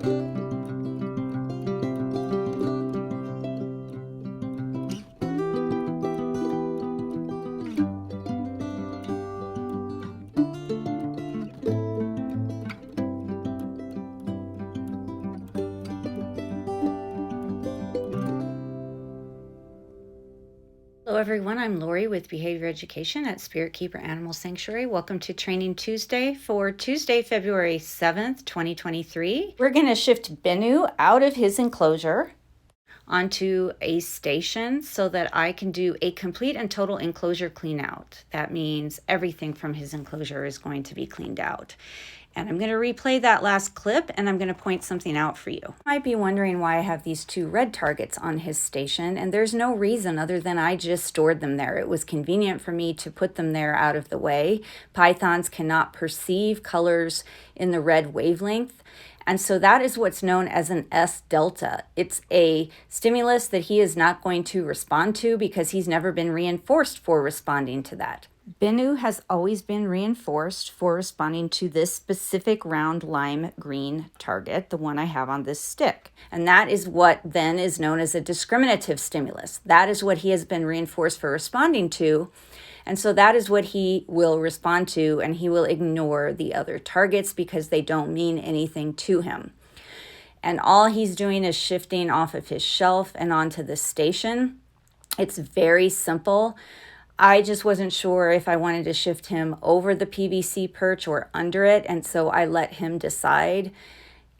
Hello everyone, I'm Lori with Behavior Education at Spirit Keeper Animal Sanctuary. Welcome to Training Tuesday for Tuesday, February 7th, 2023. We're going to shift Bennu out of his enclosure onto a station so that I can do a complete and total enclosure clean out. That means everything from his enclosure is going to be cleaned out. And I'm going to replay that last clip and I'm going to point something out for you. You might be wondering why I have these two red targets on his station, and there's no reason other than I just stored them there. It was convenient for me to put them there out of the way. Pythons cannot perceive colors in the red wavelength. And so that is what's known as an S delta. It's a stimulus that he is not going to respond to because he's never been reinforced for responding to that. Bennu has always been reinforced for responding to this specific round lime green target, the one I have on this stick. And that is what then is known as a discriminative stimulus. That is what he has been reinforced for responding to. And so that is what he will respond to, and he will ignore the other targets because they don't mean anything to him. And all he's doing is shifting off of his shelf and onto the station. It's very simple. I just wasn't sure if I wanted to shift him over the PVC perch or under it, and so I let him decide.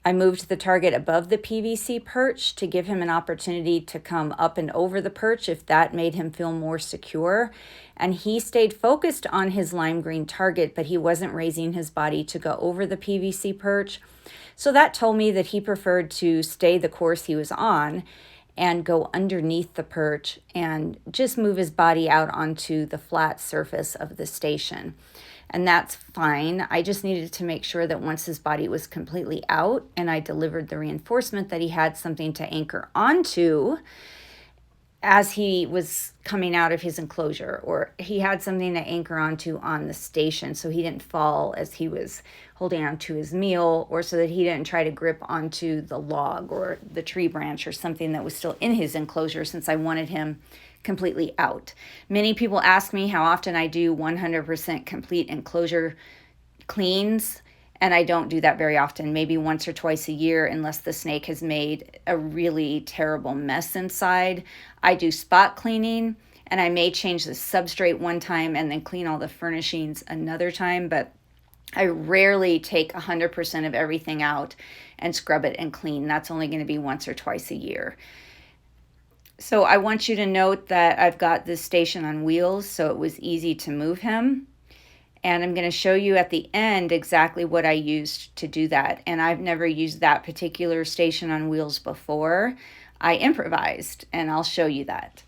I moved the target above the PVC perch to give him an opportunity to come up and over the perch if that made him feel more secure. And he stayed focused on his lime green target, but he wasn't raising his body to go over the PVC perch. So that told me that he preferred to stay the course he was on and go underneath the perch and just move his body out onto the flat surface of the station. And that's fine. I just needed to make sure that once his body was completely out and I delivered the reinforcement, that he had something to anchor onto as he was coming out of his enclosure, or he had something to anchor onto on the station so he didn't fall as he was holding onto his meal, or so that he didn't try to grip onto the log or the tree branch or something that was still in his enclosure, since I wanted him completely out. Many people ask me how often I do 100% complete enclosure cleans, and I don't do that very often, maybe once or twice a year, unless the snake has made a really terrible mess inside. I do spot cleaning, and I may change the substrate one time and then clean all the furnishings another time, but I rarely take 100% of everything out and scrub it and clean. That's only going to be once or twice a year. So I want you to note that I've got this station on wheels, so it was easy to move him. And I'm going to show you at the end exactly what I used to do that. And I've never used that particular station on wheels before. I improvised, and I'll show you that.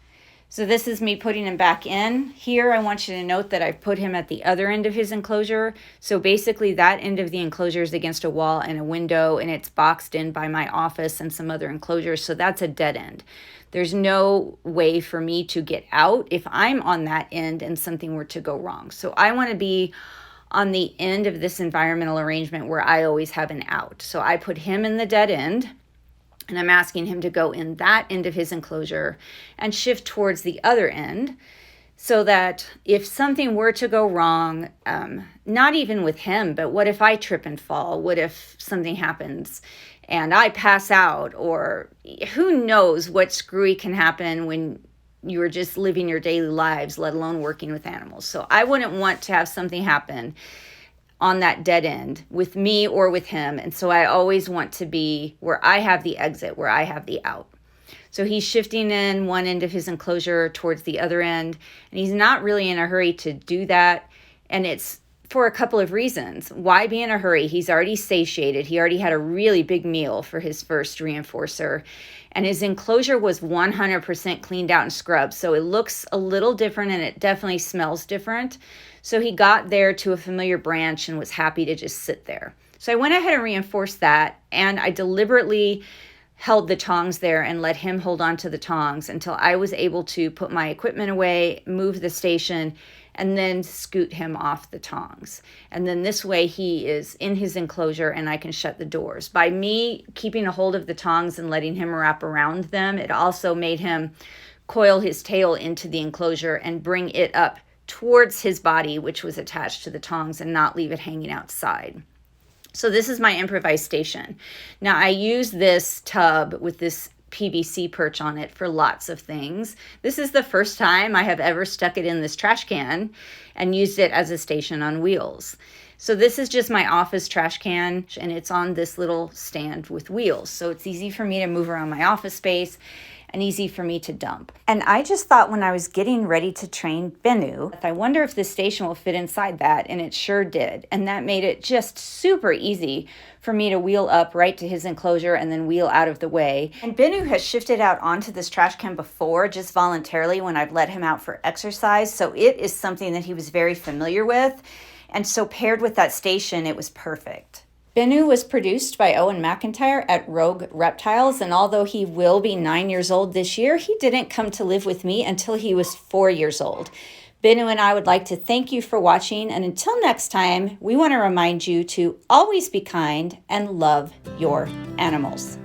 So this is me putting him back in. Here, I want you to note that I've put him at the other end of his enclosure. So basically that end of the enclosure is against a wall and a window, and it's boxed in by my office and some other enclosures. So that's a dead end. There's no way for me to get out if I'm on that end and something were to go wrong. So I want to be on the end of this environmental arrangement where I always have an out. So I put him in the dead end, and I'm asking him to go in that end of his enclosure and shift towards the other end, so that if something were to go wrong, not even with him, but what if I trip and fall? What if something happens and I pass out? Or who knows what screwy can happen when you're just living your daily lives, let alone working with animals. So I wouldn't want to have something happen on that dead end with me or with him. And so I always want to be where I have the exit, where I have the out. So he's shifting in one end of his enclosure towards the other end, and he's not really in a hurry to do that. And it's for a couple of reasons. Why be in a hurry? He's already satiated. He already had a really big meal for his first reinforcer, and his enclosure was 100% cleaned out and scrubbed. So it looks a little different, and it definitely smells different. So he got there to a familiar branch and was happy to just sit there. So I went ahead and reinforced that, and I deliberately held the tongs there and let him hold on to the tongs until I was able to put my equipment away, move the station, and then scoot him off the tongs. And then this way he is in his enclosure and I can shut the doors. By me keeping a hold of the tongs and letting him wrap around them, it also made him coil his tail into the enclosure and bring it up towards his body, which was attached to the tongs, and not leave it hanging outside. So this is my improvised station. Now I use this tub with this PVC perch on it for lots of things. This is the first time I have ever stuck it in this trash can and used it as a station on wheels. So this is just my office trash can, and it's on this little stand with wheels. So it's easy for me to move around my office space and easy for me to dump. And I just thought when I was getting ready to train Bennu, I wonder if this station will fit inside that, and it sure did. And that made it just super easy for me to wheel up right to his enclosure and then wheel out of the way. And Bennu has shifted out onto this trash can before, just voluntarily when I've let him out for exercise. So it is something that he was very familiar with. And so paired with that station, it was perfect. Bennu was produced by Owen McIntyre at Rogue Reptiles, and although he will be 9 years old this year, he didn't come to live with me until he was 4 years old. Bennu and I would like to thank you for watching, and until next time, we want to remind you to always be kind and love your animals.